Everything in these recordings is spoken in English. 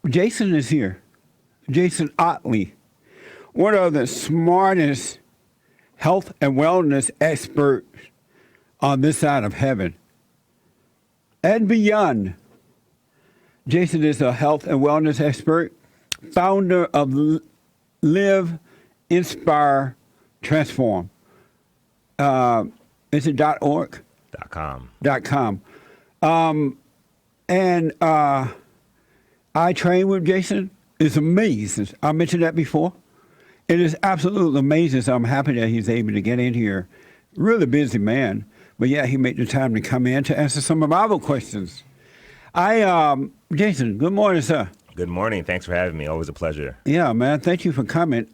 Jason is here. Jason Ottley, one of the smartest health and wellness experts on this side of heaven and beyond. Jason is a health and wellness expert, founder of Live, Inspire, Transform. Is it .org? .com. .com. And I train with Jason. It's amazing. I mentioned that before. It is absolutely amazing. So I'm happy that he's able to get in here. Really busy man. But yeah, he made the time to come in to answer some of our questions. Jason, good morning, sir. Good morning. Thanks for having me. Always a pleasure. Yeah, man. Thank you for coming.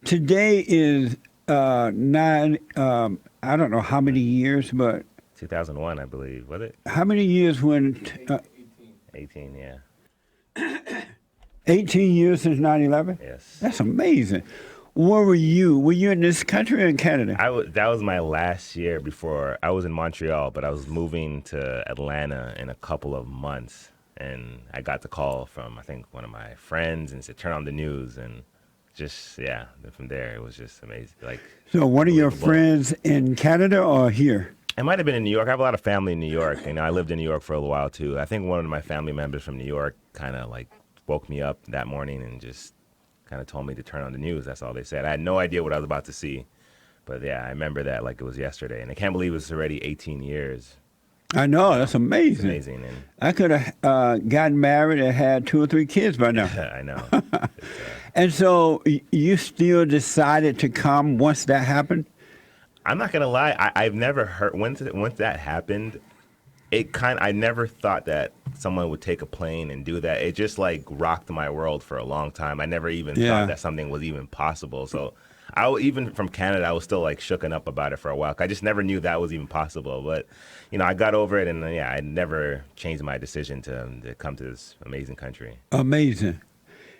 Today is I don't know how many years, but 2001, I believe. Was it? how many years when 18, yeah. 18 years since 9/11? Yes. That's amazing. Where were you? Were you in this country or in Canada? That was my last year before. I was in Montreal, but I was moving to Atlanta in a couple of months. And I got the call from, I think, one of my friends and said, turn on the news. And just, yeah, then from there, it was just amazing. So one of your unbelievable. friends in Canada or here? It might have been in New York. I have a lot of family in New York. I lived in New York for a while, too. I think one of my family members from New York kind of, woke me up that morning and just kind of told me to turn on the news. That's all they said. I had no idea what I was about to see. But, yeah, I remember that like it was yesterday. And I can't believe it's already 18 years. I know, that's amazing. It's amazing. And I could have gotten married and had 2 or 3 kids by now. I know. And so you still decided to come once that happened? I'm not gonna lie. I've never heard once that happened. I never thought that someone would take a plane and do that. It just rocked my world for a long time. I never even thought that something was even possible. So even from Canada, I was still shooken up about it for a while. I just never knew that was even possible. But I got over it, and I never changed my decision to come to this amazing country. Amazing.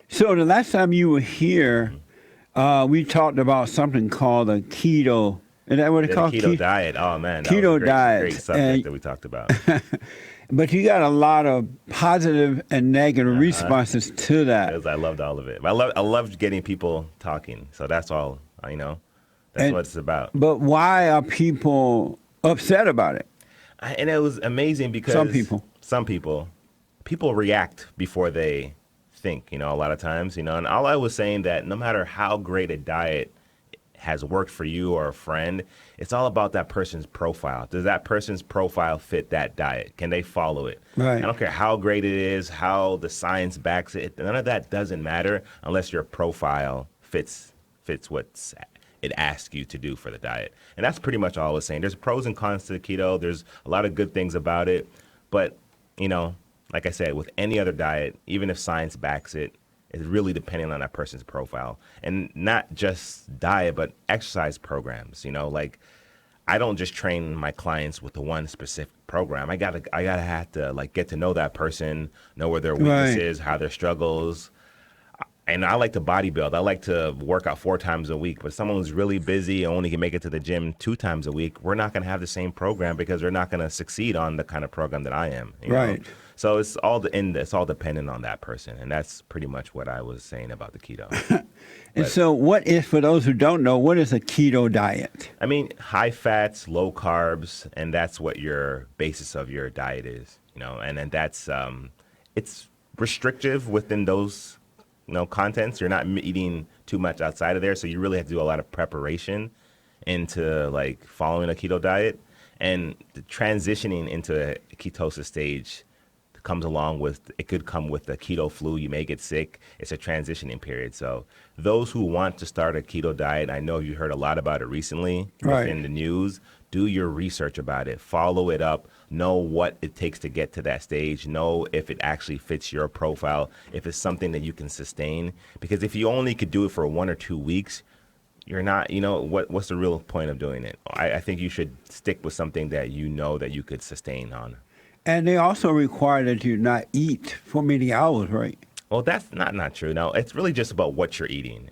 So the last time you were here, we talked about something called a keto. Is that what it's called? Keto diet. Oh man, keto that was a diet. great subject that we talked about. But you got a lot of positive and negative responses to that. I loved all of it. I loved getting people talking. So that's all. That's what it's about. But why are people upset about it? And it was amazing because some people react before they think. A lot of times. And all I was saying that no matter how great a diet has worked for you or a friend, it's all about that person's profile. Does that person's profile fit that diet? Can they follow it? Right. I don't care how great it is, how the science backs it. None of that doesn't matter unless your profile fits what it asks you to do for the diet. And that's pretty much all I was saying. There's pros and cons to keto. There's a lot of good things about it. But, like I said, with any other diet, even if science backs it, is really depending on that person's profile, and not just diet, but exercise programs. I don't just train my clients with the one specific program. I gotta have to get to know that person, know where their weaknesses, how their struggles. And I like to bodybuild. I like to work out 4 times a week. But if someone who's really busy and only can make it to the gym 2 times a week, we're not gonna have the same program because they're not gonna succeed on the kind of program that I am. Right. So it's all dependent on that person, and that's pretty much what I was saying about the keto. And so, what is, for those who don't know, what is a keto diet? I mean, high fats, low carbs, and that's what your basis of your diet is. And then that's it's restrictive within those contents. You're not eating too much outside of there, so you really have to do a lot of preparation into following a keto diet, and the transitioning into a ketosis stage could come with the keto flu. You may get sick. It's a transitioning period. So those who want to start a keto diet, I know you heard a lot about it recently in the news. Do your research about it. Follow it up. Know what it takes to get to that stage. Know if it actually fits your profile, if it's something that you can sustain. Because if you only could do it for 1 or 2 weeks, you're not, what's the real point of doing it? I think you should stick with something that that you could sustain on. And they also require that you not eat for many hours, right? Well, that's not true. No, it's really just about what you're eating.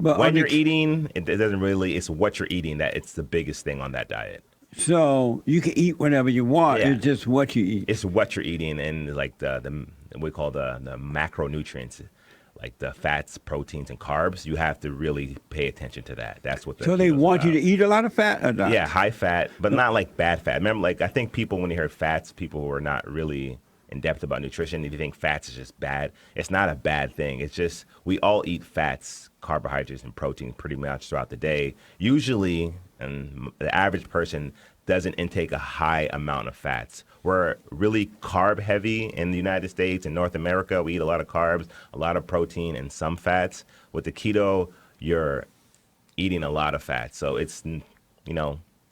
But when you're eating, it doesn't really. It's what you're eating it's the biggest thing on that diet. So you can eat whatever you want. Yeah. It's just what you eat. It's what you're eating and like the we call the macronutrients, like the fats, proteins, and carbs. You have to really pay attention to that. That's what. So they want you to eat a lot of fat or not? Yeah, high fat, but not like bad fat. Remember, like I think people when they hear fats, people who are not really in depth about nutrition, if you think fats is just bad, it's not a bad thing. It's just we all eat fats, carbohydrates, and protein pretty much throughout the day. Usually, and the average person doesn't intake a high amount of fats. We're really carb heavy in the United States and North America. We eat a lot of carbs, a lot of protein, and some fats. With the keto, you're eating a lot of fat. So it's,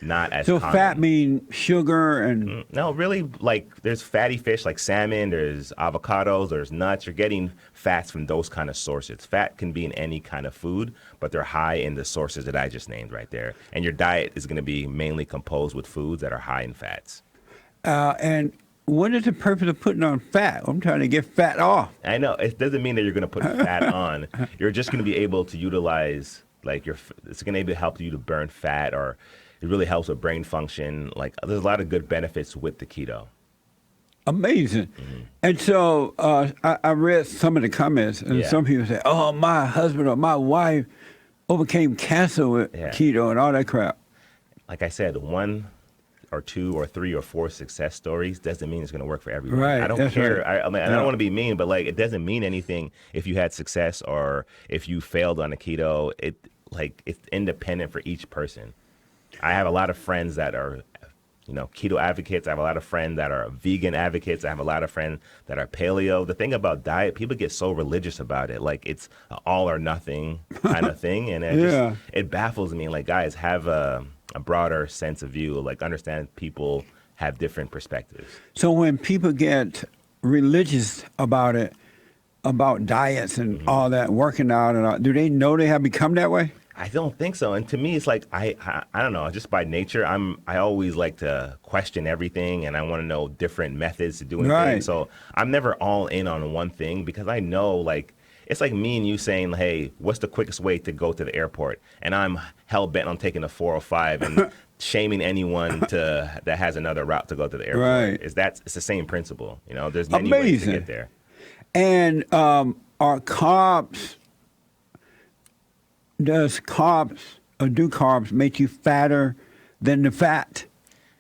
not as So common. fat mean sugar and No, really, like there's fatty fish like salmon, there's avocados, there's nuts. You're getting fats from those kind of sources. Fat can be in any kind of food, but they're high in the sources that I just named right there. And your diet is going to be mainly composed with foods that are high in fats. and what is the purpose of putting on fat? I'm trying to get fat off. I know it doesn't mean that you're going to put fat on. You're just going to be able to utilize it's going to be help you to burn fat, or it really helps with brain function. Like there's a lot of good benefits with the keto. Amazing. And so I read some of the comments, and Yeah. some people say, "Oh, my husband or my wife overcame cancer with Yeah. keto and all that crap." Like I said, one or two or three or four success stories doesn't mean it's going to work for everyone. Right, I don't that's care. right. I mean, I Yeah. don't want to be mean, but like it doesn't mean anything if you had success or if you failed on a keto. It's independent for each person. I have a lot of friends that are, keto advocates. I have a lot of friends that are vegan advocates. I have a lot of friends that are paleo. The thing about diet, people get so religious about it. Like it's an all or nothing kind of thing. And Yeah. it baffles me. Like, guys, have a broader sense of view. Like, understand people have different perspectives. So when people get religious about it, about diets and all that, working out and all, do they know they have become that way? I don't think so. And to me, it's like I don't know. Just by nature, I always like to question everything, and I want to know different methods to doing Right. things. So I'm never all in on one thing because I know like it's like me and you saying, "Hey, what's the quickest way to go to the airport?" And I'm hell bent on taking the 405 and shaming anyone that has another route to go to the airport. Right. It's the same principle. There's many ways to Amazing. get there. And are carbs? Do carbs make you fatter than the fat?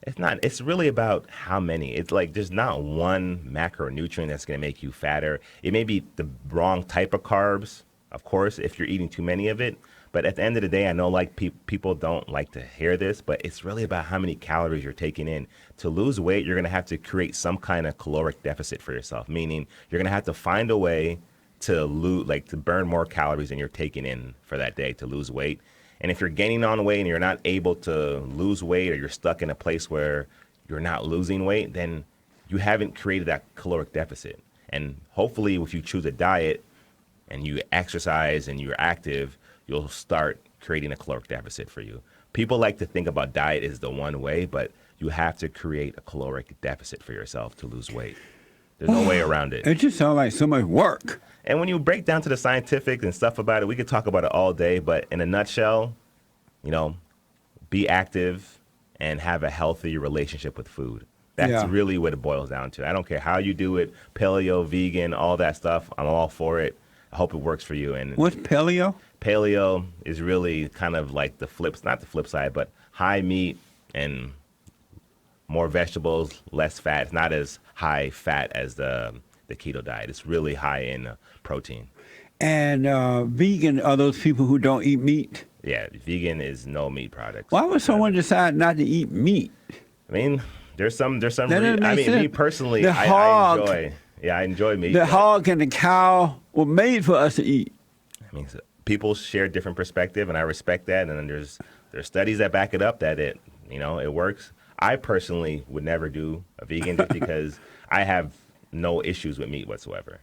It's not. It's really about how many. It's like there's not one macronutrient that's going to make you fatter. It may be the wrong type of carbs, of course, if you're eating too many of it. But at the end of the day, I know like people don't like to hear this, but it's really about how many calories you're taking in. To lose weight, you're going to have to create some kind of caloric deficit for yourself, meaning you're going to have to find a way to burn more calories than you're taking in for that day to lose weight. And if you're gaining on weight and you're not able to lose weight, or you're stuck in a place where you're not losing weight, then you haven't created that caloric deficit. And hopefully if you choose a diet and you exercise and you're active, you'll start creating a caloric deficit for you. People like to think about diet as the one way, but you have to create a caloric deficit for yourself to lose weight. There's no way around it. It just sounds like so much work. And when you break down to the scientific and stuff about it, we could talk about it all day. But in a nutshell, be active and have a healthy relationship with food. That's Yeah. really what it boils down to. I don't care how you do it, paleo, vegan, all that stuff. I'm all for it. I hope it works for you. And What's paleo? paleo is really kind of like not the flip side, but high meat and more vegetables, less fat. It's not as high fat as the keto diet. It's really high in protein. And vegan are those people who don't eat meat. Yeah, vegan is no meat products. Why would someone decide not to eat meat? I mean, there's some. That doesn't I make mean, me sense. personally, The I hog- enjoy. Yeah, I enjoy meat. The but, hog and the cow were made for us to eat. I mean, people share different perspective, and I respect that. And then there's studies that back it up that it works. I personally would never do a vegan just because I have no issues with meat whatsoever.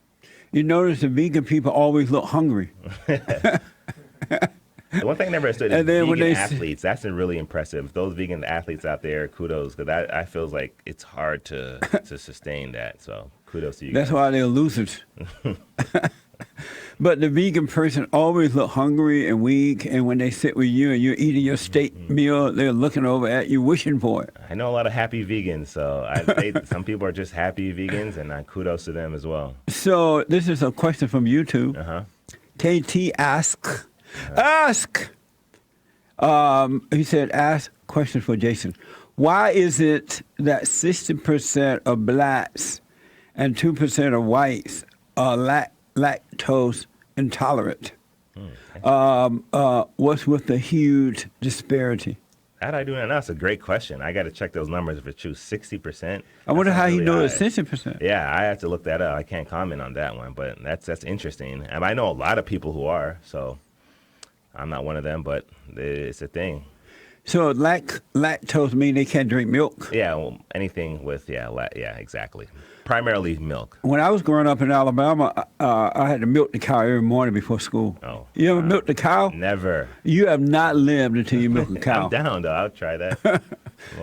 You notice the vegan people always look hungry. The one thing I never understood is And then when vegan they athletes. That's really impressive. Those vegan athletes out there, kudos, because I feels like it's hard to sustain that. So kudos to you. That's guys. why they're losers. But the vegan person always look hungry and weak, and when they sit with you and you're eating your steak meal, they're looking over at you, wishing for it. I know a lot of happy vegans, so some people are just happy vegans, and kudos to them as well. So this is a question from YouTube. KT ask. He said, ask question for Jason. Why is it that 60% of blacks and 2% of whites are lactose intolerant? What's with the huge disparity? That I do not know. That's a great question. I got to check those numbers if it's true. 60%. I wonder how really he knows high. it's 60%. Yeah, I have to look that up. I can't comment on that one, but that's interesting. And I know a lot of people who are, so I'm not one of them, but it's a thing. So lactose mean they can't drink milk? Yeah, well, anything with, exactly. Primarily milk. When I was growing up in Alabama, I had to milk the cow every morning before school. Oh. You ever milked the cow? Never. You have not lived until you milk a cow. I'm down, though. I'll try that.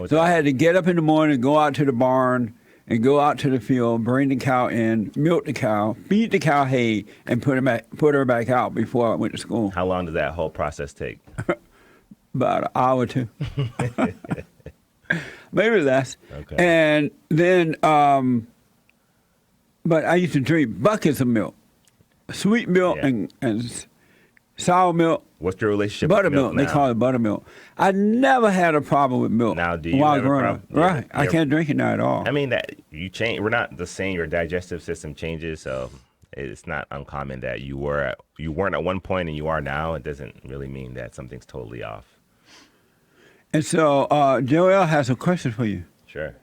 So I had to get up in the morning, go out to the barn, and go out to the field, bring the cow in, milk the cow, feed the cow hay, and put her back out before I went to school. How long did that whole process take? About an hour or two. Maybe less. Okay. And then, but I used to drink buckets of milk, sweet milk and sour milk. What's your relationship Buttermilk, with milk they call it buttermilk. I never had a problem with milk. Now, do you while have a growing problem? up. Right. I can't drink it now at all. I mean, that you change. We're not the same. Your digestive system changes, so it's not uncommon that you weren't at one point and you are now. It doesn't really mean that something's totally off. And so Joel has a question for you. Sure.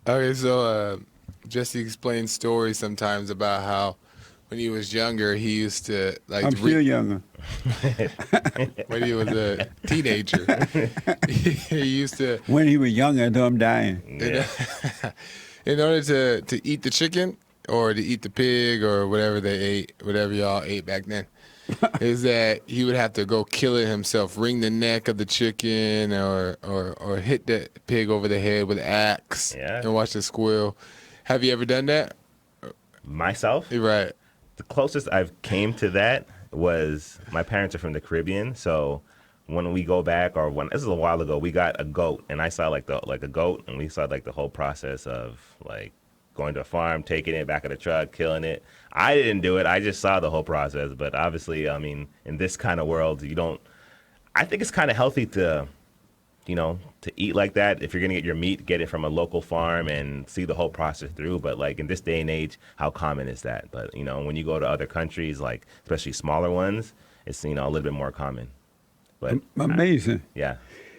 Okay, so Jesse explains stories sometimes about how when he was younger, he used to like. I'm still younger. When he was a teenager, he used to. When he was younger, though I'm dying. Yeah. In order to eat the chicken or to eat the pig or whatever they ate, whatever y'all ate back then, is that he would have to go kill it himself, wring the neck of the chicken or hit the pig over the head with an axe and watch it squeal. Have you ever done that? Myself? Right. The closest I've came to that was my parents are from the Caribbean, so when we go back, or when this is a while ago, we got a goat, and I saw like a goat, and we saw like the whole process of like going to a farm, taking it back of the truck, killing it. I didn't do it. I just saw the whole process. But obviously, I mean, in this kind of world, I think it's kind of healthy to eat like that. If you're going to get your meat, get it from a local farm and see the whole process through. But like in this day and age, how common is that? But, when you go to other countries, like especially smaller ones, it's, a little bit more common. But amazing. Yeah.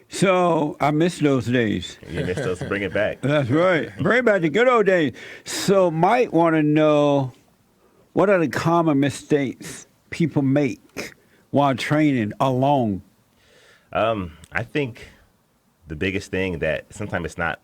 So I miss those days. You missed those. Bring it back. That's right. Bring back the good old days. So Mike want to know, what are the common mistakes people make while training alone? I think the biggest thing that sometimes it's not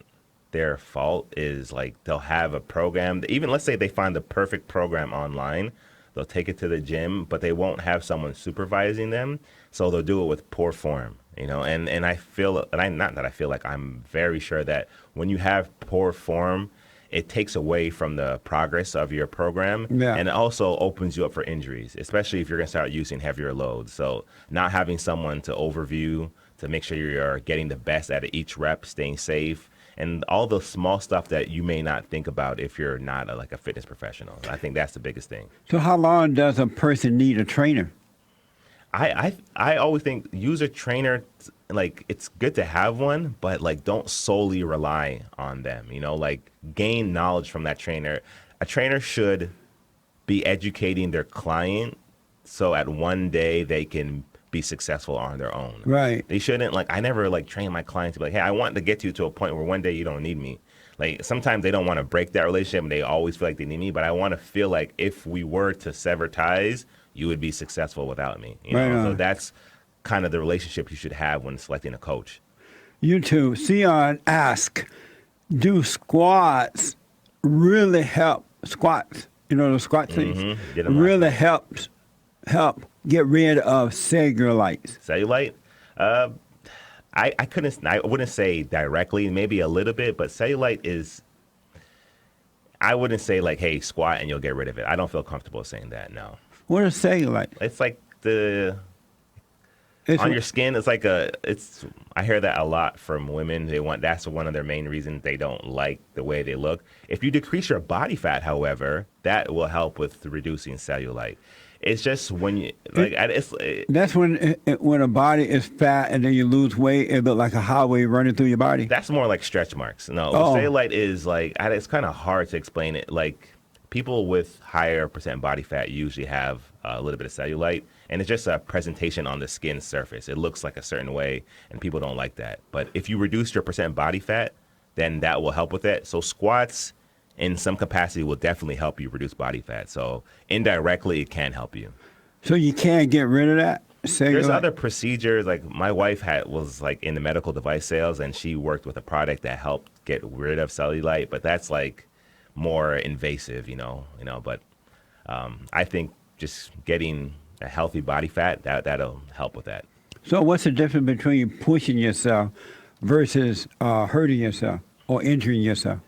their fault is like they'll have a program. Even let's say they find the perfect program online. They'll take it to the gym, but they won't have someone supervising them. So they'll do it with poor form, and I feel, not that I feel like, I'm very sure that when you have poor form, it takes away from the progress of your program. Yeah. And it also opens you up for injuries, especially if you're going to start using heavier loads. So not having someone to overview, to make sure you're getting the best out of each rep, staying safe, and all the small stuff that you may not think about if you're not a fitness professional. I think that's the biggest thing. So how long does a person need a trainer? I always think use a trainer. Like, it's good to have one, but like don't solely rely on them. Like gain knowledge from that trainer. A trainer should be educating their client so at one day they can be successful on their own. Right. They shouldn't, I never train my clients to be like, hey, I want to get you to a point where one day you don't need me. Like, sometimes they don't want to break that relationship and they always feel like they need me, but I want to feel like if we were to sever ties, you would be successful without me. So that's kind of the relationship you should have when selecting a coach. You too. Sion ask, do squats really help? Squats, the squat things, really help get rid of cellulite? Cellulite? I wouldn't say directly, maybe a little bit, but cellulite is, I wouldn't say like, hey, squat and you'll get rid of it. I don't feel comfortable saying that. No, What is cellulite? it's like the It's, on your skin. It's like it's. I hear that a lot from women. That's one of their main reasons they don't like the way they look. If you decrease your body fat, however, that will help with reducing cellulite. It's just when you like that's when a body is fat and then you lose weight, it look like a highway running through your body. that's more like stretch marks. No, Oh. cellulite is like it's kind of hard to explain it. Like people with higher percent body fat usually have a little bit of cellulite, and it's just a presentation on the skin surface. It looks like a certain way, and people don't like that. But if you reduce your percent body fat, then that will help with it. So squats, in some capacity, will definitely help you reduce body fat. So indirectly, it can help you. So you can't get rid of that cellulite. There's other procedures. Like my wife was like in the medical device sales, and she worked with a product that helped get rid of cellulite. But that's like more invasive, But I think just getting a healthy body fat that'll help with that. So what's the difference between pushing yourself versus hurting yourself or injuring yourself?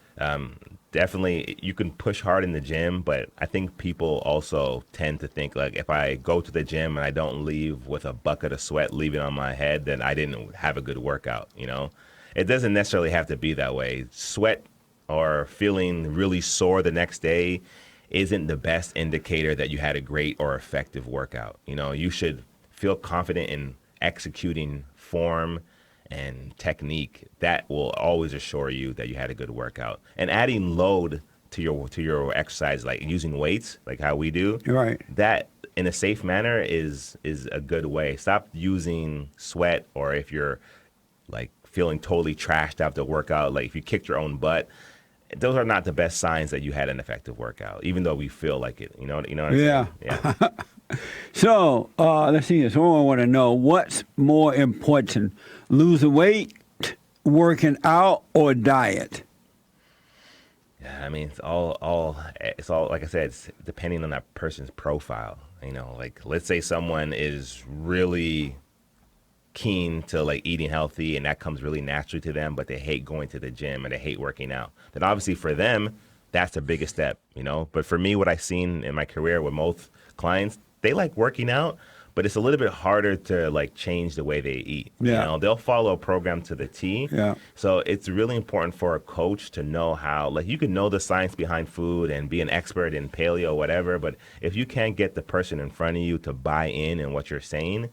Definitely, you can push hard in the gym, but I think people also tend to think like if I go to the gym and I don't leave with a bucket of sweat leaving on my head, then I didn't have a good workout. It doesn't necessarily have to be that way. Sweat or feeling really sore the next day isn't the best indicator that you had a great or effective workout. You should feel confident in executing form and technique. That will always assure you that you had a good workout. And adding load to your exercise, like using weights, like how we do, Right. that in a safe manner is a good way. Stop using sweat, or if you're like feeling totally trashed after workout, like if you kicked your own butt, those are not the best signs that you had an effective workout, even though we feel like it. You know what I'm Yeah. saying? Yeah. So let's see. So I want to know what's more important: losing weight, working out, or diet. Yeah, I mean, it's all like I said, it's depending on that person's profile. Like let's say someone is really keen to like eating healthy and that comes really naturally to them, but they hate going to the gym and they hate working out. Then obviously for them, that's the biggest step, But for me, what I've seen in my career with most clients, they like working out, but it's a little bit harder to like change the way they eat. Yeah. They'll follow a program to the T. Yeah. So it's really important for a coach to know how, like you can know the science behind food and be an expert in paleo, whatever, but if you can't get the person in front of you to buy in what you're saying,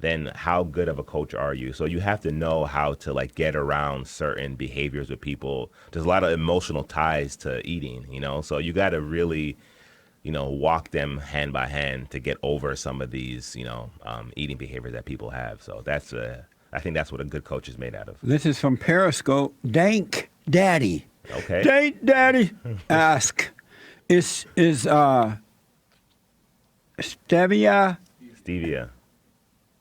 then how good of a coach are you? So you have to know how to like get around certain behaviors with people. There's a lot of emotional ties to eating, so you got to really, walk them hand by hand to get over some of these, eating behaviors that people have. So I think that's what a good coach is made out of. This is from Periscope. Dank Daddy. Okay. Dank Daddy ask, is stevia? Stevia.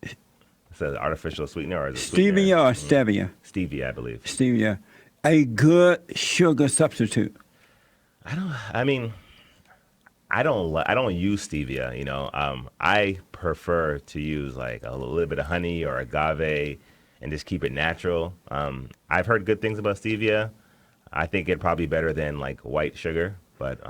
It's an artificial sweetener or is it sweetener? Stevia or stevia? Stevia, I believe. Stevia, a good sugar substitute. I don't use stevia, I prefer to use like a little bit of honey or agave and just keep it natural. I've heard good things about stevia. I think it'd probably be better than like white sugar, but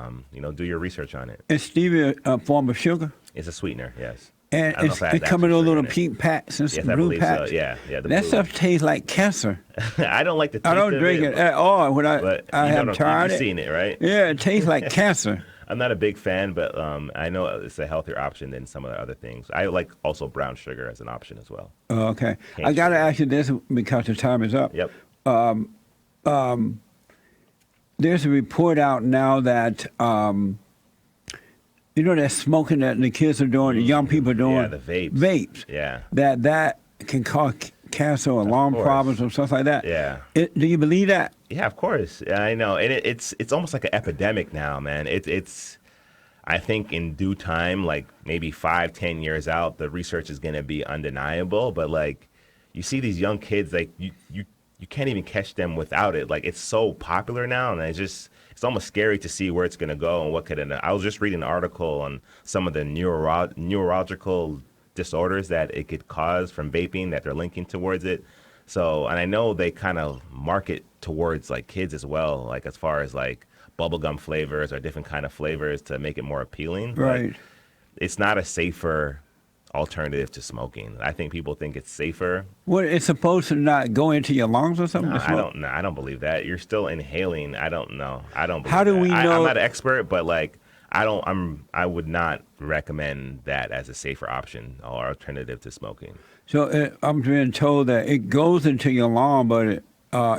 do your research on it. Is stevia a form of sugar? It's a sweetener, yes. And I don't know it's if it has it come in actual those sugar little in it. pink packs and Yes, I blue believe packs. so. Yeah, the That blue. stuff tastes like cancer. I don't like the taste I don't of drink it at all. When but I have tried you've it. seen it, right? Yeah, it tastes like cancer. I'm not a big fan, but I know it's a healthier option than some of the other things. I like also brown sugar as an option as well. Oh, okay. Can't I got to sugar. ask you this because the time is up. Yep. There's a report out now that, that smoking that the kids are doing, the young people are doing. Yeah, the vapes. Vapes. Yeah. That can cause cancer or lung course. problems or stuff like that. Yeah. Do you believe that? Yeah, of course. I know, and it's almost like an epidemic now, man. It's I think in due time, like maybe 5-10 years out, the research is going to be undeniable. But like, you see these young kids, like you can't even catch them without it. Like it's so popular now, and it's almost scary to see where it's going to go and what could. I was just reading an article on some of the neurological disorders that it could cause from vaping that they're linking towards it. So, and I know they kind of market towards like kids as well, like as far as like bubblegum flavors or different kind of flavors to make it more appealing. Right. But it's not a safer alternative to smoking. I think people think it's safer. What, it's supposed to not go into your lungs or something? No, to smoke? I don't believe that. You're still inhaling. I don't know. I don't believe How do that. we I'm know- not an expert, but like I would not recommend that as a safer option or alternative to smoking. So I'm being told that it goes into your lung, but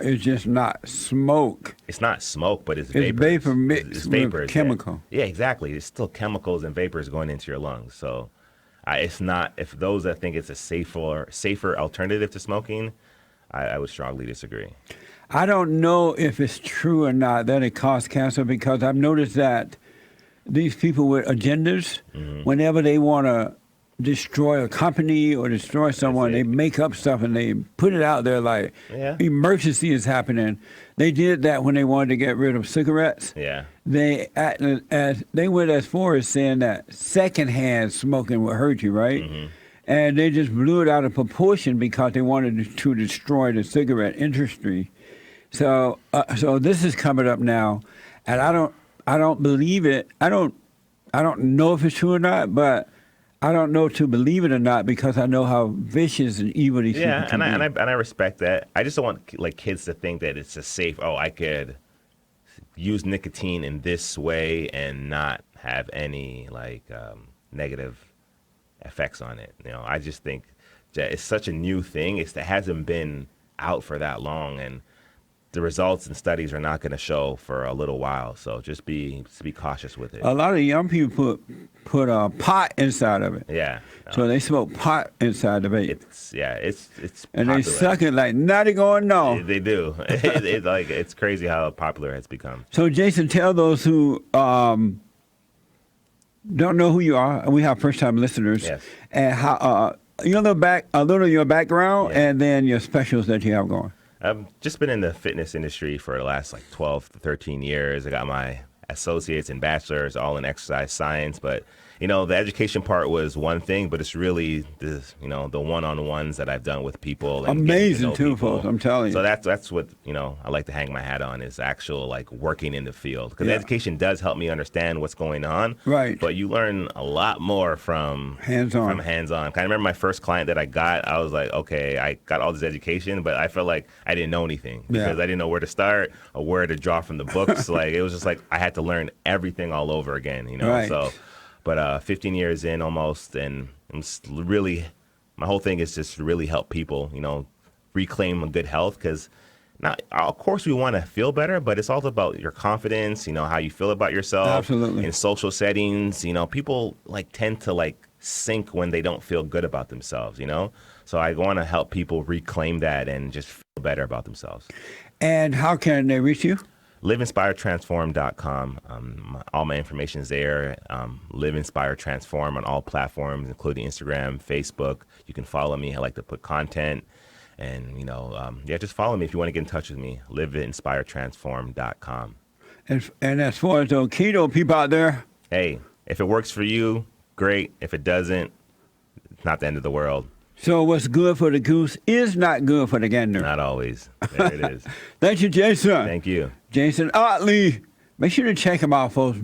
it's just not smoke. It's not smoke, but it's It's vapors. vapor mixed It's with vapors. chemical. Yeah, exactly. It's still chemicals and vapors going into your lungs. So it's not. If those that think it's a safer alternative to smoking, I would strongly disagree. I don't know if it's true or not that it causes cancer, because I've noticed that these people with agendas, whenever they want to destroy a company or destroy someone, they make up stuff and they put it out there like emergency is happening. They did that when they wanted to get rid of cigarettes. Yeah. They went as far as saying that secondhand smoking would hurt you, right? And they just blew it out of proportion because they wanted to destroy the cigarette industry. So this is coming up now, and I don't believe it. I don't know if it's true or not, but I don't know to believe it or not because I know how vicious and evil these people can be. and I respect that. I just don't want like kids to think that it's a safe. Oh, I could use nicotine in this way and not have any like negative effects on it. You know, I just think that it's such a new thing. It hasn't been out for that long, and the results and studies are not going to show for a little while. So just be cautious with it. A lot of young people put pot inside of it. Yeah. So they smoke pot inside the vape. It's And popular. they suck it like not going no. They do. It's crazy how popular it's become. So Jason, tell those who don't know who you are, and we have first time listeners, Yes. and how a little of your background, Yeah. and then your specials that you have going. I've just been in the fitness industry for the last like 12 to 13 years. I got my associates and bachelors all in exercise science, but you know, the education part was one thing, but it's really the one-on-ones that I've done with people. And Amazing too, people. folks. I'm telling you. So that's what, I like to hang my hat on is actual like working in the field, because education does help me understand what's going on. Right. But you learn a lot more from Hands-on. I remember my first client that I got, I was like, okay, I got all this education, but I felt like I didn't know anything because I didn't know where to start or where to draw from the books. Like it was just like I had to learn everything all over again, Right. So. But 15 years in almost, and I'm really, my whole thing is just to really help people, reclaim a good health. Because now, of course, we want to feel better, but it's all about your confidence, how you feel about yourself. Absolutely. In social settings, people tend to sink when they don't feel good about themselves, So I want to help people reclaim that and just feel better about themselves. And how can they reach you? LiveInspireTransform.com. All my information is there. Live Inspire Transform on all platforms, including Instagram, Facebook. You can follow me. I like to put content. And, just follow me if you want to get in touch with me. LiveInspireTransform.com. And as far as the keto people out there, Hey, if it works for you, great. If it doesn't, it's not the end of the world. so what's good for the goose is not good for the gander. Not always. There it is. Thank you, Jason. Thank you. Jason Ottley. Make sure to check him out, folks.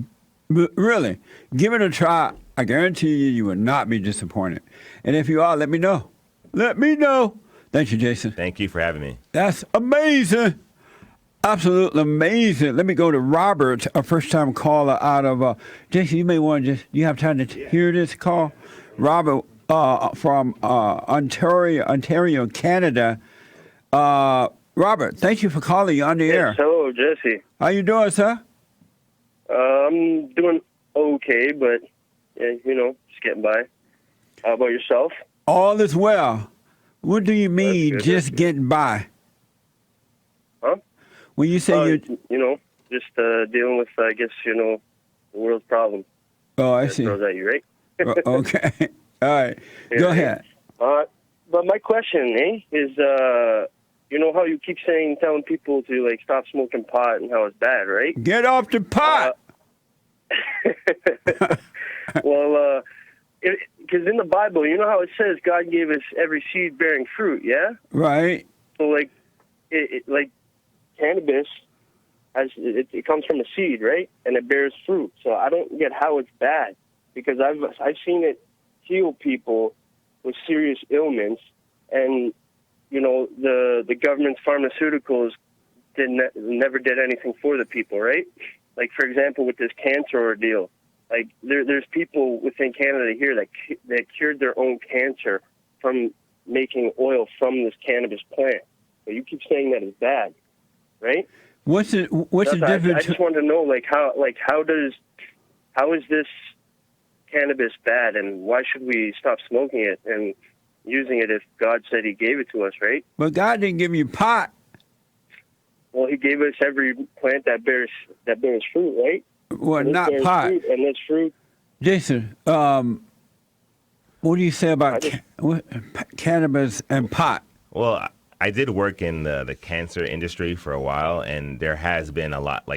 Really, give it a try. I guarantee you will not be disappointed. And if you are, let me know. Let me know. Thank you, Jason. Thank you for having me. That's amazing. Absolutely amazing. Let me go to Robert, a first-time caller out of... Jason, you may want to you have time to hear this call? Robert from Ontario, Canada. Robert, thank you for calling. You're on the air. Hello, Jesse. How you doing, sir? I'm doing okay, but, just getting by. How about yourself? All is well. What do you mean, That's good. just getting by? Huh? When you say you... Just dealing with, I guess, the world's problem. Oh, I That see. throws at you, right? Okay. All right. Go ahead. But my question, is, how you keep telling people to, stop smoking pot and how it's bad, right? Get off the pot! Well, because in the Bible, you know how it says God gave us every seed bearing fruit, yeah? Right. So, like cannabis it comes from a seed, right? And it bears fruit. So I don't get how it's bad, because I've seen it heal people with serious ailments, and the government's pharmaceuticals never did anything for the people, right? Like, for example, with this cancer ordeal, like there's people within Canada here that cured their own cancer from making oil from this cannabis plant. But you keep saying that it's bad, right? What's the difference? I just want to know, how is this cannabis bad, and why should we stop smoking it and using it if God said He gave it to us, right? But God didn't give you pot. Well, He gave us every plant that bears fruit, right? Well, And this not bears pot. fruit, and this fruit. Jason, what do you say about cannabis and pot? Well, I did work in the cancer industry for a while, and there has been a lot,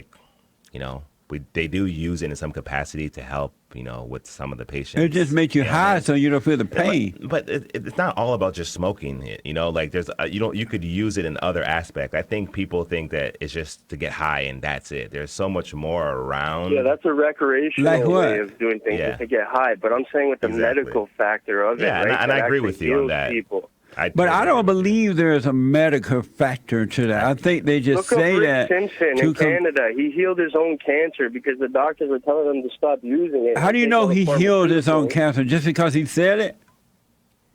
they do use it in some capacity to help, with some of the patients. It just makes you high, ailments. so you don't feel the pain. But it's not all about just smoking it, Like there's you could use it in other aspects. I think people think that it's just to get high and that's it. There's so much more around. Yeah, that's a recreational way of doing things, Yeah. just to get high. But I'm saying with the medical factor of it, Yeah, right? and I that agree actually with you on heals that. people. But I don't believe there's a medical factor to that. I think they just Look say up Rick that. Simpson in Canada. He healed his own cancer because the doctors were telling him to stop using it. How do you know he healed his own cancer? Just because he said it?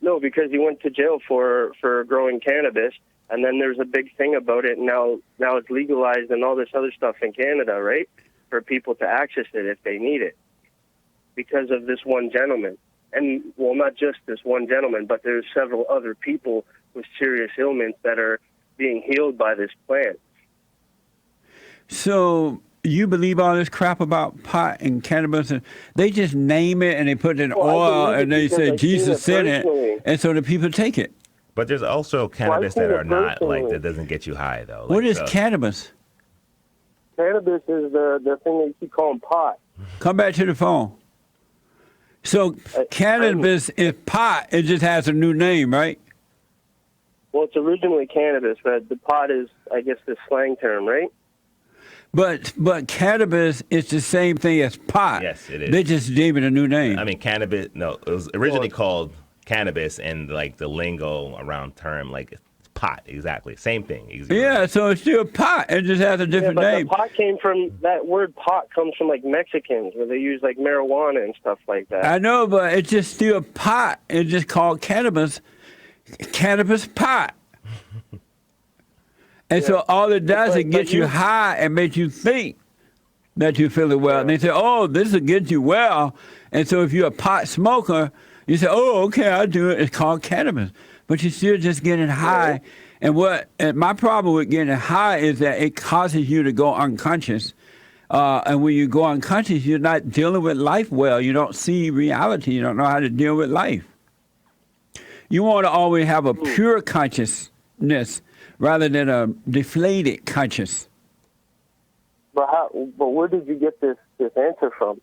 No, because he went to jail for growing cannabis, and then there's a big thing about it. Now it's legalized and all this other stuff in Canada, right? For people to access it if they need it, because of this one gentleman. And, well, not just this one gentleman, but there's several other people with serious ailments that are being healed by this plant. So you believe all this crap about pot and cannabis? And they just name it and they put it in oil and they say Jesus said it, and so the people take it. But there's also cannabis that are not that doesn't get you high though. What is cannabis? Cannabis is the thing that you keep calling pot. Come back to the phone. So cannabis is pot. It just has a new name, right? Well, it's originally cannabis, but the pot is, I guess, the slang term, right? But cannabis is the same thing as pot. Yes, it is. They just gave it a new name. I mean, cannabis. No, it was originally called cannabis, and like the lingo around term, like it's pot. Exactly, same thing. Exactly. Yeah, so it's still pot. It just has a different name. The pot came from, that word pot comes from like Mexicans, where they use like marijuana and stuff like that. I know, but it's just still pot. It's just called cannabis pot. And so all it does is get you high and make you think that you're feeling well. And they say, oh, this will get you well. And so if you're a pot smoker, you say, oh, okay, I'll do it. It's called cannabis. But you're still just getting high. And my problem with getting high is that it causes you to go unconscious. And when you go unconscious, you're not dealing with life well. You don't see reality. You don't know how to deal with life. You want to always have a pure consciousness rather than a deflated conscious. But where did you get this answer from?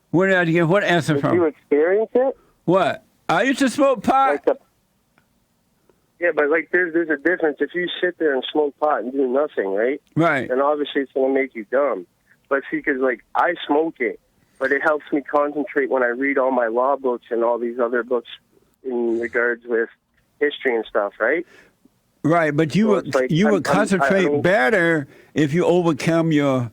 Where did I get what answer from? Did you experience it? What? I used to smoke pot. Yeah, but like there's a difference. If you sit there and smoke pot and do nothing, right? Right. Then obviously it's going to make you dumb. But see, because like I smoke it, but it helps me concentrate when I read all my law books and all these other books in regards with history and stuff, right? Right, but you would concentrate better if you overcame your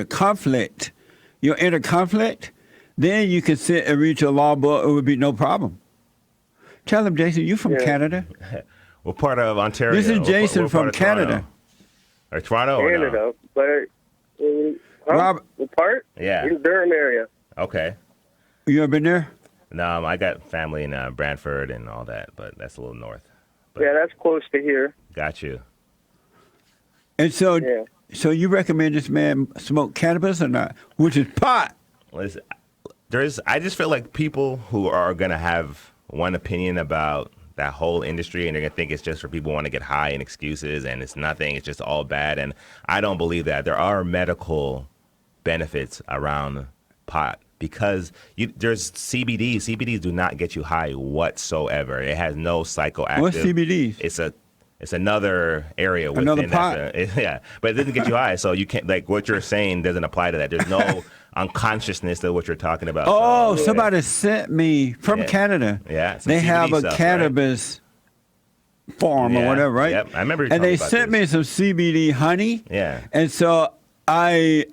conflict, your inner conflict. Then you could sit and read your law book. It would be no problem. Tell them, Jason, you from Canada? What part of Ontario? This is Jason what from Canada. Toronto? Canada, but Robert, what part? Yeah. In Durham area. Okay. You ever been there? No, I got family in Brantford and all that, but that's a little north. But Yeah, that's close to here. got you. And so you recommend this man smoke cannabis or not? Which is pot. Listen, I just feel like people who are going to have one opinion about that whole industry, and they're going to think it's just for people who want to get high and excuses, and it's nothing, it's just all bad. And I don't believe that. There are medical benefits around pot because there's CBD. CBDs do not get you high whatsoever. It has no psychoactive. What's CBD? It's a It's another area within Another pot. yeah, but it doesn't get you high. So you can't, like, what you're saying doesn't apply to that. There's no unconsciousness to what you're talking about. Oh, So, somebody sent me from Yeah. Canada. Yeah, some They have CBD a stuff, right? cannabis farm or Yeah, whatever, right? yep. I remember you And telling they me about sent me this. some CBD honey. Yeah. And so I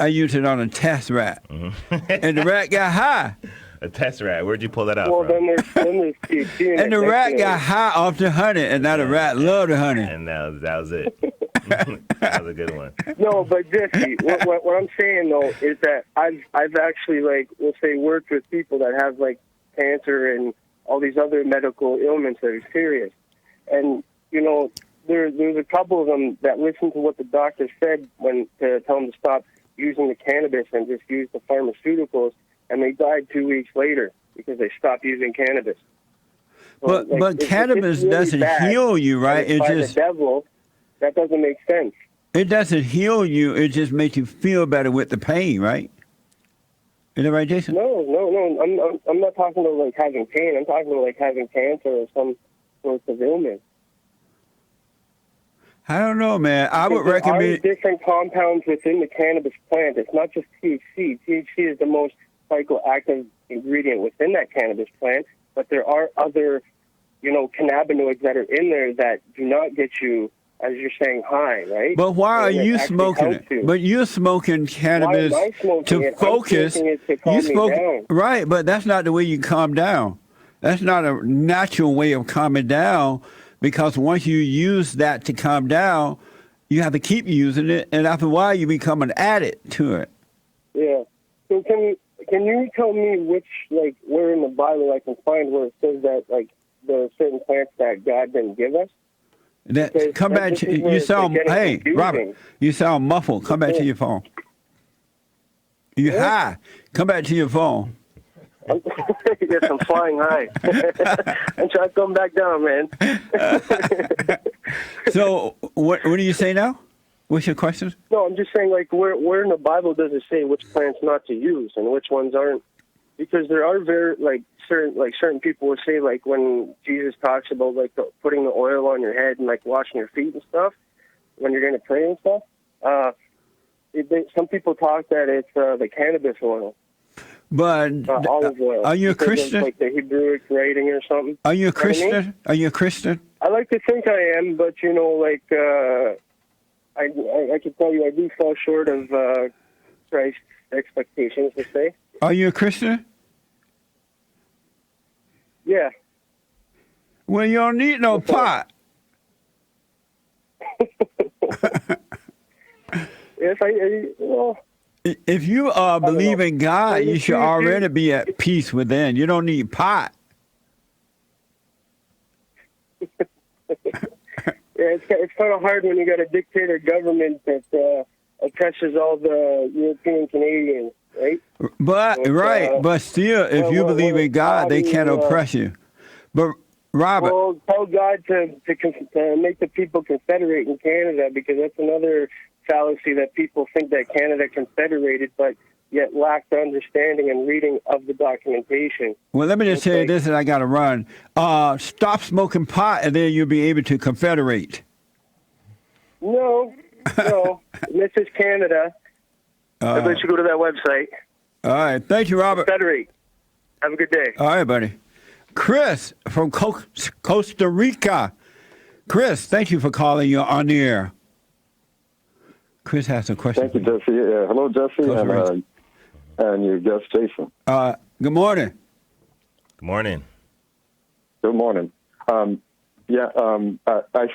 used it on a test rat, Mm-hmm. and the rat got high. A test rat. Where'd you pull that out Well, from? then there's THC in And it, the rat definitely. got high off the honey, and now the rat loved the honey. And that was it. That was a good one. No, but Jesse, what I'm saying though is that I've actually, like, we'll say, worked with people that have, like, cancer and all these other medical ailments that are serious, and you know, there's a couple of them that listened to what the doctor said when to tell them to stop using the cannabis and just use the pharmaceuticals, and they died 2 weeks later because they stopped using cannabis. So, But if cannabis it's really doesn't bad heal you, and right? it's It by just the devil. That doesn't make sense. it doesn't heal you. It just makes you feel better with the pain, right? Is that right, Jason? No. I'm not talking about, like, having pain. I'm talking about, like, having cancer or some sorts of illness. I don't know, man. I would There are recommend. different compounds within the cannabis plant. It's not just THC. THC is the most psychoactive ingredient within that cannabis plant, but there are other, cannabinoids that are in there that do not get you, as you're saying, high, right? But why are And it you actually smoking helps it? you. But you're smoking cannabis Why am I smoking to it? I'm focus. smoking it to calm me down. Right, but that's not the way you calm down. That's not a natural way of calming down, because once you use that to calm down, you have to keep using it, and after a while, you become an addict to it. Yeah. So can you tell me which, like, where in the Bible I can find where it says that, like, there are certain plants that God didn't give us? That Because come back. this is where You it's sound getting hey, confusing. Robert. You sound muffled. Come back to your phone. You Yeah. high. Come back to your phone. Yes, I'm flying high. I'm trying to come back down, man. So what do you say now? What's your question? No, I'm just saying, like, where in the Bible does it say which plants not to use and which ones aren't? Because there are certain people will say, like, when Jesus talks about, like, putting the oil on your head and, like, washing your feet and stuff when you're going to pray and stuff. Some people talk that it's the cannabis oil, But olive oil. are you a because of, Christian? like, the Hebrew writing or something. Are you a know what I mean? Christian? Are you a Christian? I like to think I am, but I can tell you I do fall short of Christ's expectations, to say. Are you a Christian? Yeah. Well, you don't need no pot. Yes, well, If you believe in God, Well, you should already be at peace within. You don't need pot. yeah, it's kind of hard when you got a dictator government that oppresses all the European Canadians, right? But But, right, but still, if you believe in God, they can't oppress you. But Robert, Well, tell God to make the people confederate in Canada, because that's another fallacy that people think that Canada confederated, but yet lack the understanding and reading of the documentation. well, let me just tell you this, and I got to run. Stop smoking pot, and then you'll be able to confederate. No, this is Canada. Everybody should go to that website. All right, thank you, Robert. Confederate. Have a good day. All right, buddy. Chris from Costa Rica. Chris, thank you for calling. You're on the air. Chris has a question. Thank you, Jesse. Hello, Jesse, and your guest, Jason. Good morning. Good morning. Good morning. I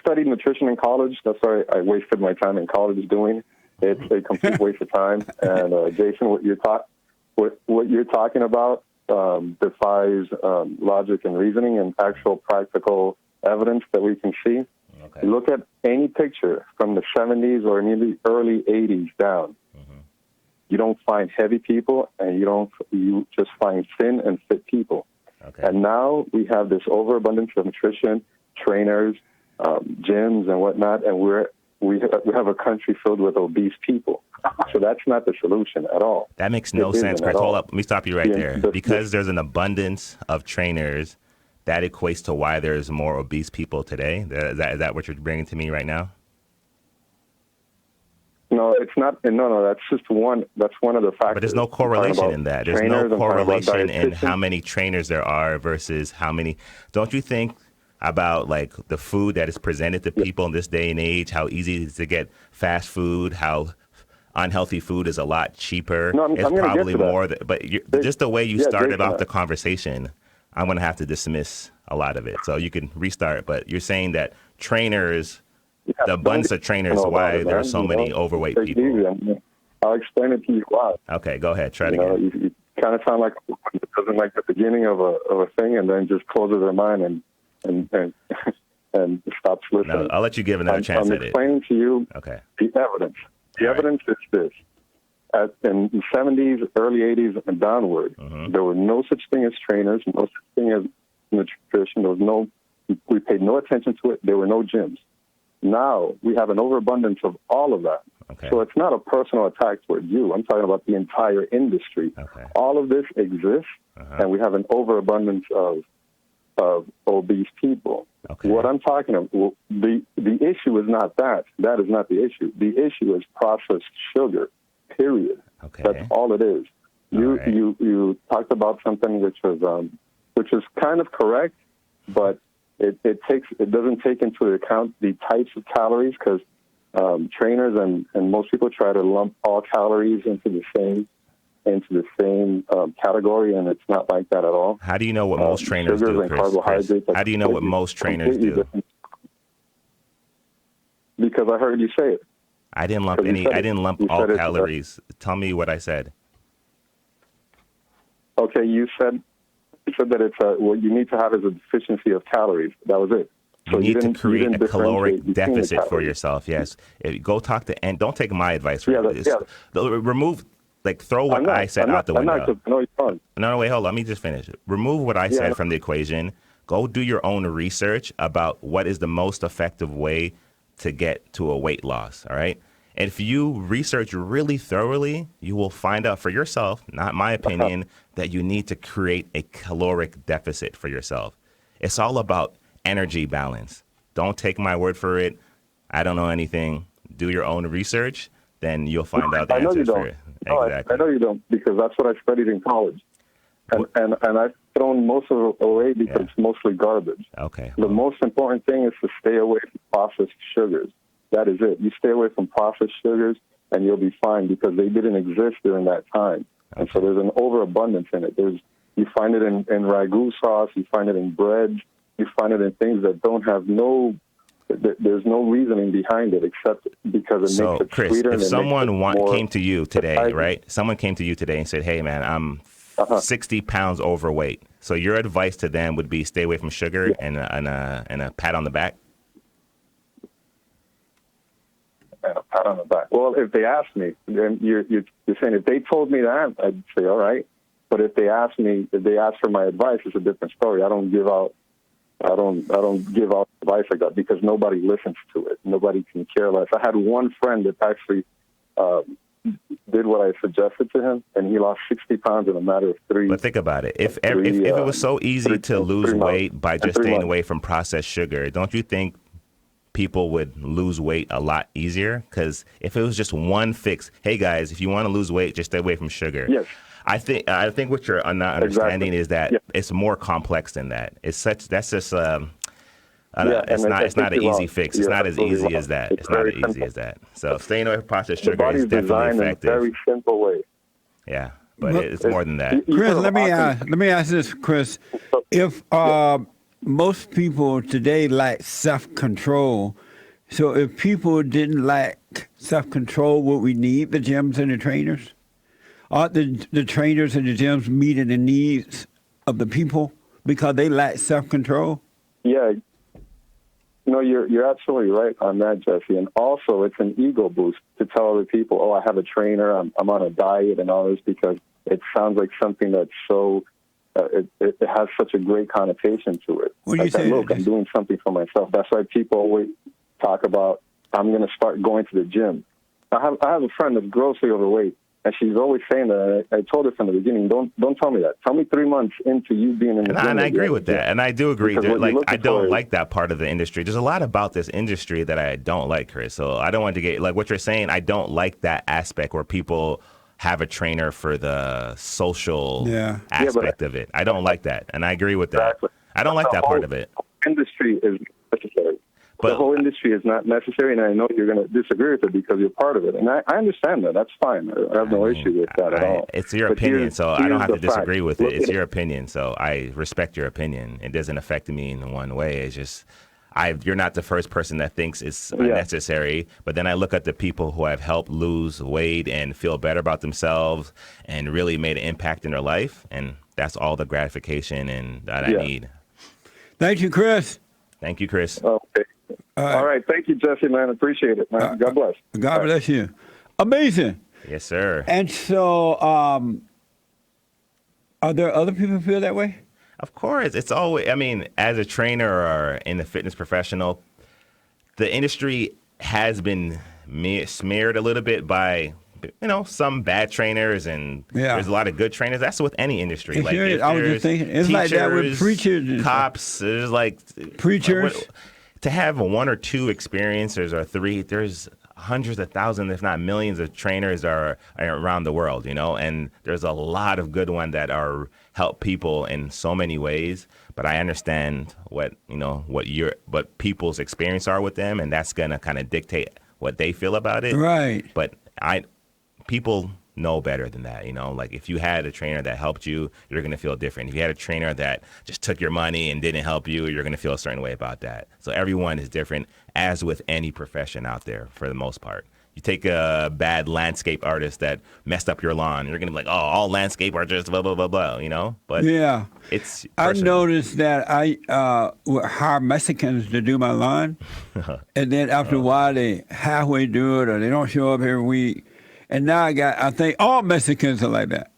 studied nutrition in college. That's why I wasted my time in college doing. It's a complete waste of time. And Jason, what you're talking about defies logic and reasoning and actual practical evidence that we can see. Okay. Look at any picture from the 70s or maybe early 80s down. Mm-hmm. You don't find heavy people, and you just find thin and fit people. Okay. And now we have this overabundance of nutrition, trainers, gyms, and whatnot, and we have a country filled with obese people. So that's not the solution at all. That makes no It sense, isn't Chris. at Hold all. up. Let me stop you right Yeah, there. Because there's an abundance of trainers, that equates to why there's more obese people today? Is that what you're bringing to me right now? No, it's not. No, that's just one. That's one of the factors. But there's no correlation in that. There's no correlation in how many trainers there are versus how many. Don't you think about like the food that is presented to people in this day and age, how easy it is to get fast food, how unhealthy food is a lot cheaper? No, it's I'm gonna probably get to that. more, just the way you started off the conversation, I'm going to have to dismiss a lot of it. So you can restart, but you're saying that trainers, the abundance of trainers, why there are so many overweight people. I'll explain it to you why. Okay, go ahead. Try it again. You kind of sound like a woman that doesn't like the beginning of a thing and then just closes their mind and stops listening. No, I'll let you give another chance at it. I'm explaining to you the evidence. The evidence is this. In the 70s, early 80s, and downward, there were no such thing as trainers, no such thing as nutrition. We paid no attention to it. There were no gyms. Now we have an overabundance of all of that. Okay. So it's not a personal attack toward you. I'm talking about the entire industry. Okay. All of this exists, and we have an overabundance of obese people. Okay. What I'm talking about, the issue is not that. That is not the issue. The issue is processed sugar, period. Okay. That's all it is. You talked about something which is kind of correct, but it doesn't take into account the types of calories because trainers and most people try to lump all calories into the same category, and it's not like that at all. How do you know what most trainers do, Chris? How do you know what most trainers do? Because I heard you say it. I didn't lump all calories. Tell me what I said. Okay, you said that it's what you need to have is a deficiency of calories. That was it. You need to create a caloric deficit for yourself. Yes. Go talk to, and don't take my advice. Remove, throw what I said out the window. No, wait, hold on. Let me just finish. Remove what I said from the equation. Go do your own research about what is the most effective way to get to a weight loss. All right. And if you research really thoroughly, you will find out for yourself, not my opinion, that you need to create a caloric deficit for yourself. It's all about energy balance. Don't take my word for it. I don't know anything. Do your own research, then you'll find out the answers for it. Exactly. I know you don't, because that's what I studied in college. And I've thrown most of it away because it's mostly garbage. Okay. The most important thing is to stay away from processed sugars. That is it. You stay away from processed sugars, and you'll be fine because they didn't exist during that time. Okay. And so there's an overabundance in it. You find it in ragu sauce. You find it in bread. You find it in things that don't have there's no reasoning behind it except because it makes it Chris, sweeter. If someone came to you today, right? Someone came to you today and said, "Hey, man, I'm 60 pounds overweight." So your advice to them would be stay away from sugar and a pat on the back. And a pat on the back. Well, if they ask me, then you're saying if they told me that, I'd say all right. But if they ask for my advice, it's a different story. I don't give out advice like that because nobody listens to it. Nobody can care less. I had one friend that actually did what I suggested to him, and he lost 60 pounds in a matter of 3. But think about it. If it was so easy to lose weight by just staying away from processed sugar, don't you think people would lose weight a lot easier? Because if it was just one fix, hey guys, if you want to lose weight, just stay away from sugar. Yes. I think what you're not understanding is that it's more complex than that. It's not an easy fix. It's not as easy as that. It's not as easy as that. So staying away from processed sugar is definitely effective. In a very simple way. Yeah, but it's more than that. Chris, let me ask this, Chris. If most people today lack self-control, so if people didn't lack self-control, would we need the gyms and the trainers? Aren't the trainers and the gyms meeting the needs of the people because they lack self-control? Yeah. No, you're absolutely right on that, Jesse. And also, it's an ego boost to tell other people, oh, I have a trainer, I'm on a diet and all this, because it sounds like something that's so, it has such a great connotation to it. What do you say? Look, I'm doing something for myself. That's why people always talk about, I'm going to start going to the gym. I have a friend that's grossly overweight, And she's always saying that. I told her from the beginning, don't tell me that. Tell me 3 months into you being in the gym. And I agree with that. And I do agree. Like, I don't like that part of the industry. There's a lot about this industry that I don't like, Chris. So I don't want to get, like what you're saying, I don't like that aspect where people have a trainer for the social aspect of it. I don't like that. And I agree with that. Exactly. I don't like that part of it. Industry is necessary. But the whole industry is not necessary, and I know you're going to disagree with it because you're part of it. And I understand that. That's fine. I have no issue with that at all. It's your opinion, so I don't have to disagree with it. It's your opinion, so I respect your opinion. It doesn't affect me in one way. It's just you're not the first person that thinks it's unnecessary. But then I look at the people who have helped lose weight and feel better about themselves and really made an impact in their life, and that's all the gratification that I need. Thank you, Chris. Thank you, Chris. Okay. All right. Thank you, Jesse, man. Appreciate it, man. God bless. God bless you. Amazing. Yes, sir. And so, are there other people who feel that way? Of course. It's always, I mean, as a trainer or in the fitness professional, the industry has been smeared a little bit by, some bad trainers, and there's a lot of good trainers. That's with any industry. Like, I was just thinking, it's teachers, like that with preachers. Cops, there's like preachers. To have one or two experiencers or three, there's hundreds of thousands, if not millions, of trainers are around the world, and there's a lot of good ones that help people in so many ways. But I understand what people's experience are with them, and that's gonna kind of dictate what they feel about it. Right. But people know better than that, like if you had a trainer that helped you, you're going to feel different. If you had a trainer that just took your money and didn't help you, you're going to feel a certain way about that. So everyone is different, as with any profession out there for the most part. You take a bad landscape artist that messed up your lawn, you're going to be like, oh, all landscape artists, blah, blah, blah, blah, but it's personal. I noticed that I would hire Mexicans to do my lawn, and then after a while they halfway do it or they don't show up every week. And now I think all Mexicans are like that.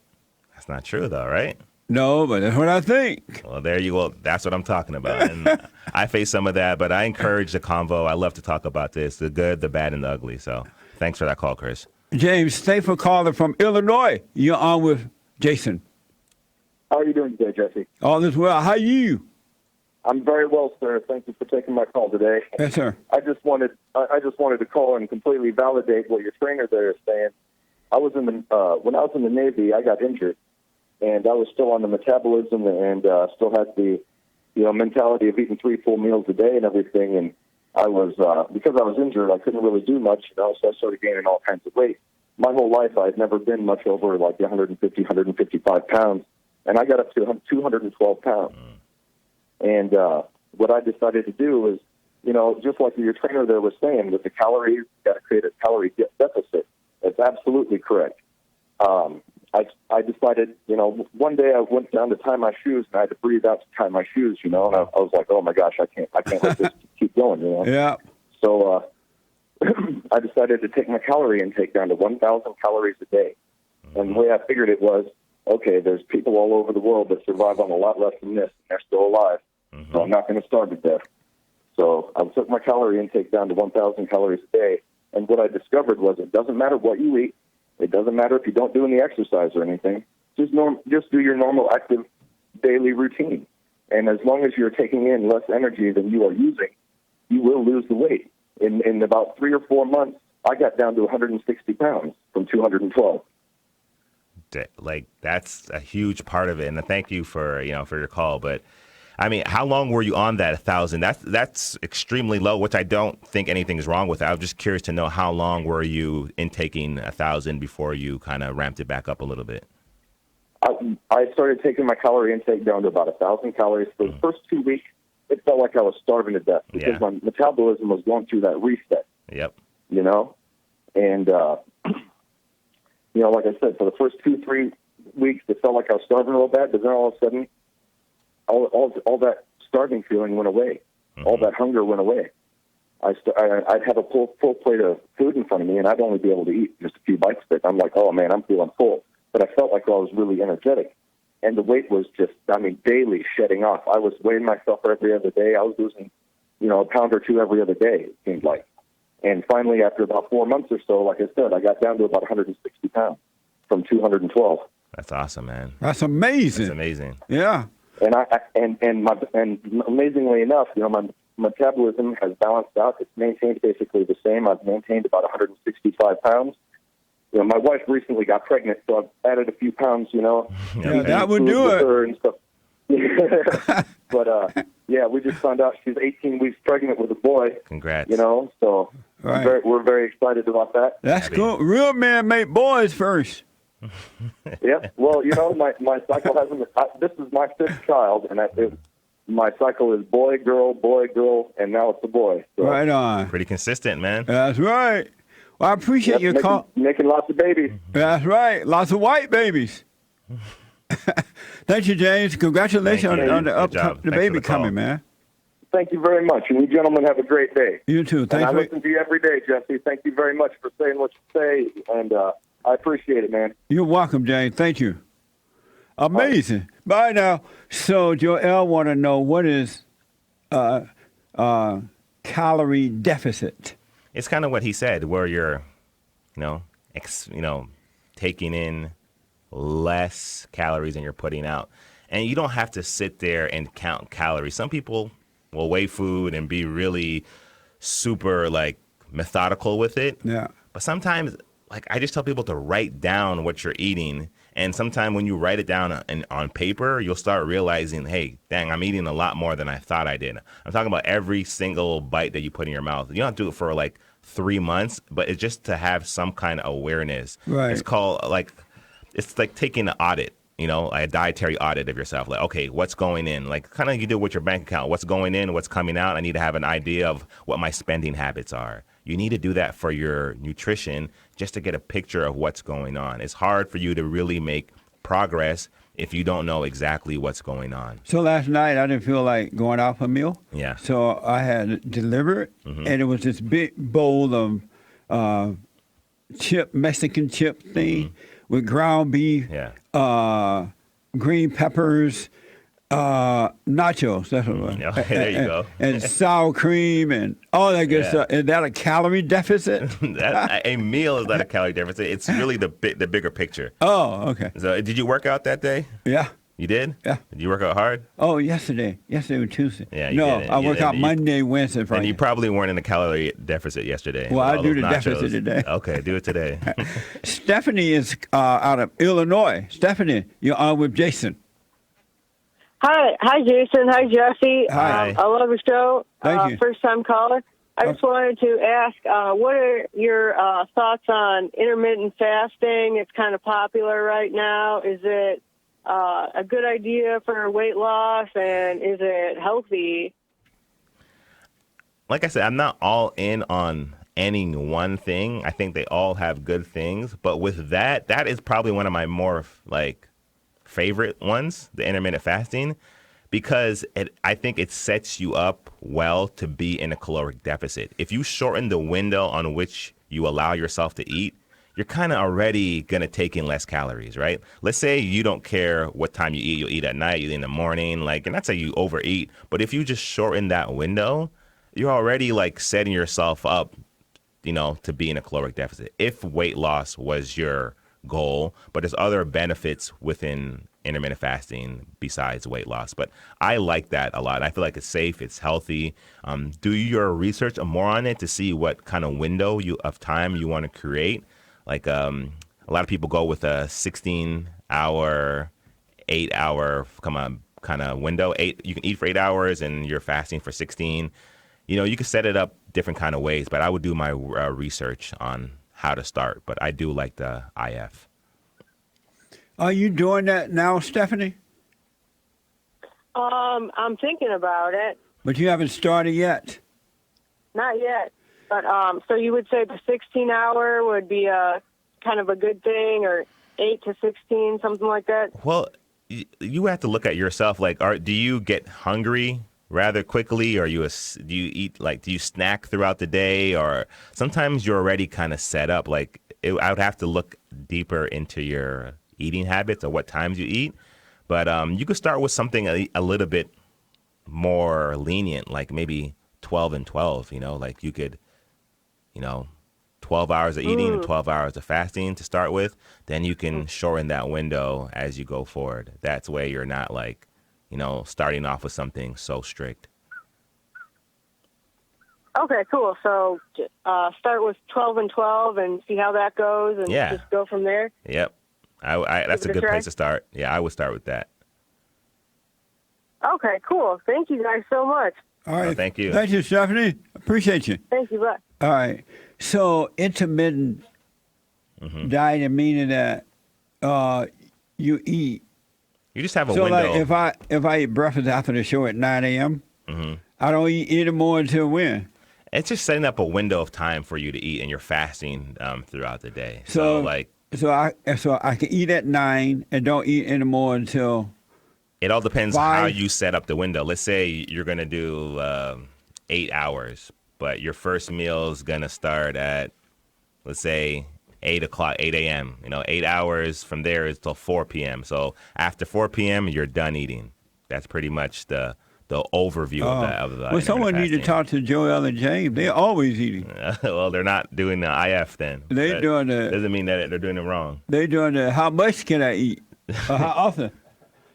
That's not true, though, right? No, but that's what I think. Well, there you go. That's what I'm talking about. And I face some of that, but I encourage the convo. I love to talk about this, the good, the bad, and the ugly. So thanks for that call, Chris. James, thanks for calling from Illinois. You're on with Jason. How are you doing today, Jesse? All is well. How are you? I'm very well, sir. Thank you for taking my call today. Yes, sir. I just wanted to call and completely validate what your trainer there is saying. I was in the when I was in the Navy, I got injured, and I was still on the metabolism and still had the mentality of eating 3 full meals a day and everything. And I was because I was injured, I couldn't really do much, so I started gaining all kinds of weight. My whole life, I had never been much over like 150, 155 pounds, and I got up to 212 pounds. And what I decided to do is, just like your trainer there was saying, with the calories, you got to create a calorie deficit. That's absolutely correct. I decided, one day I went down to tie my shoes, and I had to breathe out to tie my shoes, and I was like, oh my gosh, I can't let this keep going, Yeah. So I decided to take my calorie intake down to 1,000 calories a day. And the way I figured it was, okay, there's people all over the world that survive on a lot less than this, and they're still alive. So I'm not going to starve to death. So I took my calorie intake down to 1,000 calories a day, and what I discovered was it doesn't matter what you eat. It doesn't matter if you don't do any exercise or anything. Just do your normal active daily routine. And as long as you're taking in less energy than you are using, you will lose the weight. In about 3 or 4 months, I got down to 160 pounds from 212. Like, that's a huge part of it, and thank you for your call. But I mean, how long were you on that 1,000? That's extremely low, which I don't think anything is wrong with. I was just curious to know how long were you intaking 1,000 before you kind of ramped it back up a little bit. I started taking my calorie intake down to about 1,000 calories. For the first 2 weeks, it felt like I was starving to death because my metabolism was going through that reset. Yep. And like I said, for the first 2-3 weeks, it felt like I was starving a little bad, but then all of a sudden, all that starving feeling went away. All that hunger went away. I'd have a full plate of food in front of me, and I'd only be able to eat just a few bites of it. I'm like, oh, man, I'm feeling full. But I felt like I was really energetic. And the weight was just, daily shedding off. I was weighing myself every other day. I was losing, a pound or two every other day, it seemed like. And finally, after about 4 months or so, like I said, I got down to about 160 pounds. from 212. That's awesome, man. That's amazing. That's amazing. Yeah. And amazingly enough, my metabolism has balanced out. It's maintained basically the same. I've maintained about 165 pounds. My wife recently got pregnant, so I've added a few pounds. Yeah, that would do with it. her and stuff. But we just found out she's 18 weeks pregnant with a boy. Congrats. So Right. we're very excited about that. That's cool. Real men make boys first. Yeah. Well, my cycle hasn't. This is my fifth child, and my cycle is boy, girl, and now it's a boy. So. Right on. Pretty consistent, man. That's right. Well, I appreciate your call. Making lots of babies. That's right. Lots of white babies. Thank you, James. Congratulations Thank you. on the Good job. the Thanks baby for the call. coming, man. Thank you very much, and you gentlemen have a great day. You too. And I Thanks. listen to you every day, Jesse. Thank you very much for saying what you say, and I appreciate it, man. You're welcome, James. Thank you. Amazing. Bye now. So Joel want to know what is calorie deficit. It's kind of what he said, where you're, taking in less calories than you're putting out. And you don't have to sit there and count calories. Some people will weigh food and be really super methodical with it. Yeah. But sometimes I just tell people to write down what you're eating. And sometimes when you write it down on paper, you'll start realizing, hey, dang, I'm eating a lot more than I thought I did. I'm talking about every single bite that you put in your mouth. You don't have to do it for 3 months, but it's just to have some kind of awareness. Right. It's called it's like taking an audit. A dietary audit of yourself. Okay, what's going in? Kind of you do with your bank account. What's going in? What's coming out? I need to have an idea of what my spending habits are. You need to do that for your nutrition just to get a picture of what's going on. It's hard for you to really make progress if you don't know exactly what's going on. So last night I didn't feel like going out for a meal. Yeah. So I had it delivered, and it was this big bowl of Mexican chip thing with ground beef, green peppers, nachos. That's what it was. Okay, there you go. And sour cream and all that good Yeah. stuff. Is that a calorie deficit? A meal is not a calorie deficit. It's really the bigger picture. Oh, okay. So did you work out that day? Yeah. You did? Yeah. Did you work out hard? Oh, yesterday. Yesterday was Tuesday. Yeah, you no, didn't. I You work out didn't. Monday, Wednesday, And Friday. you probably weren't in a calorie deficit yesterday. Well, with I all do those the nachos. deficit today. Okay, do it today. Stephanie is out of Illinois. Stephanie, you're on with Jason. Hi, Jason. Hi, Jesse. Hi. I love the show. Thank you. First time caller. I just wanted to ask, what are your thoughts on intermittent fasting? It's kind of popular right now. Is it a good idea for weight loss, and is it healthy? Like I said, I'm not all in on any one thing. I think they all have good things. But with that is probably one of my more favorite ones, the intermittent fasting, because I think it sets you up well to be in a caloric deficit. If you shorten the window on which you allow yourself to eat, you're kind of already going to take in less calories, right? Let's say you don't care what time you eat. You'll eat at night, you eat in the morning, and not say you overeat, but if you just shorten that window, you're already setting yourself up, to be in a caloric deficit. If weight loss was your goal, but there's other benefits within intermittent fasting besides weight loss. But I like that a lot. I feel like it's safe, it's healthy. Do your research more on it to see what kind of window of time you want to create. A lot of people go with a 16-hour, 8-hour kind of window. You can eat for 8 hours and you're fasting for 16. You can set it up different kind of ways, but I would do my research on how to start. But I do like the IF. Are you doing that now, Stephanie? I'm thinking about it. But you haven't started yet. Not yet. But so you would say the 16-hour would be a kind of a good thing, or 8 to 16, something like that? Well, you have to look at yourself. Do you get hungry rather quickly, or do you eat do you snack throughout the day, or sometimes you're already kind of set up? I would have to look deeper into your eating habits or what times you eat. But you could start with something a little bit more lenient, like maybe 12 and 12. You could, 12 hours of eating and 12 hours of fasting to start with, then you can shorten that window as you go forward. That's way you're not like, starting off with something so strict. Okay, cool. So start with 12 and 12 and see how that goes and just go from there? Yep. That's a good place to start. Yeah, I would start with that. Okay, cool. Thank you guys so much. All right. Thank you. Thank you, Stephanie. Appreciate you. Thank you. Bye. All right. So intermittent dieting, meaning that you eat. You just have a so window. like if I eat breakfast after the show at 9 a.m., I don't eat anymore until when? It's just setting up a window of time for you to eat, and you're fasting throughout the day. So I can eat at 9 and don't eat anymore until. It all depends 5. how you set up the window. Let's say you're going to do 8 hours, but your first meal is going to start at, let's say, 8 a.m. 8 hours from there is till 4 p.m. So after 4 p.m., you're done eating. That's pretty much the overview of the Well, someone need to talk to Joel and James. They're always eating. Well, they're not doing the IF then. They're doing the. Doesn't mean that they're doing it wrong. They're doing the. How much can I eat? Or how often?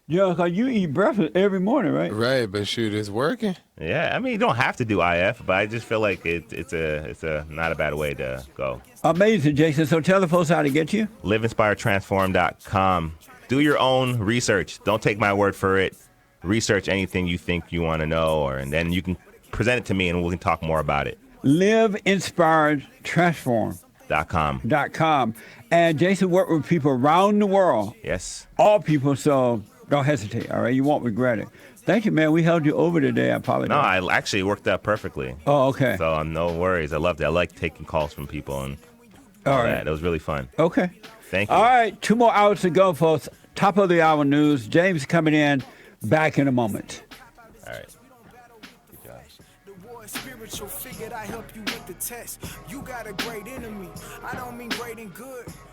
Yeah, because you eat breakfast every morning, right? Right, but shoot, it's working. Yeah, I mean, you don't have to do IF, but I just feel like it's a not a bad way to go. Amazing, Jason. So tell the folks how to get you. LiveInspiredTransform.com. Do your own research. Don't take my word for it. Research anything you think you want to know, and then you can present it to me, and we can talk more about it. LiveInspiredTransform.com. And Jason worked with people around the world. Yes. All people, so don't hesitate, all right? You won't regret it. Thank you, man. We held you over today. I apologize. No, I actually worked out perfectly. Oh, okay. So no worries. I loved it. I like taking calls from people and all right. That. It was really fun. Okay. Thank you. All right, 2 more hours to go, folks. Top of the hour news. James coming in. Back in a moment. All right. Spiritual, figured I help you with the test. You got a great enemy. I don't mean great and good.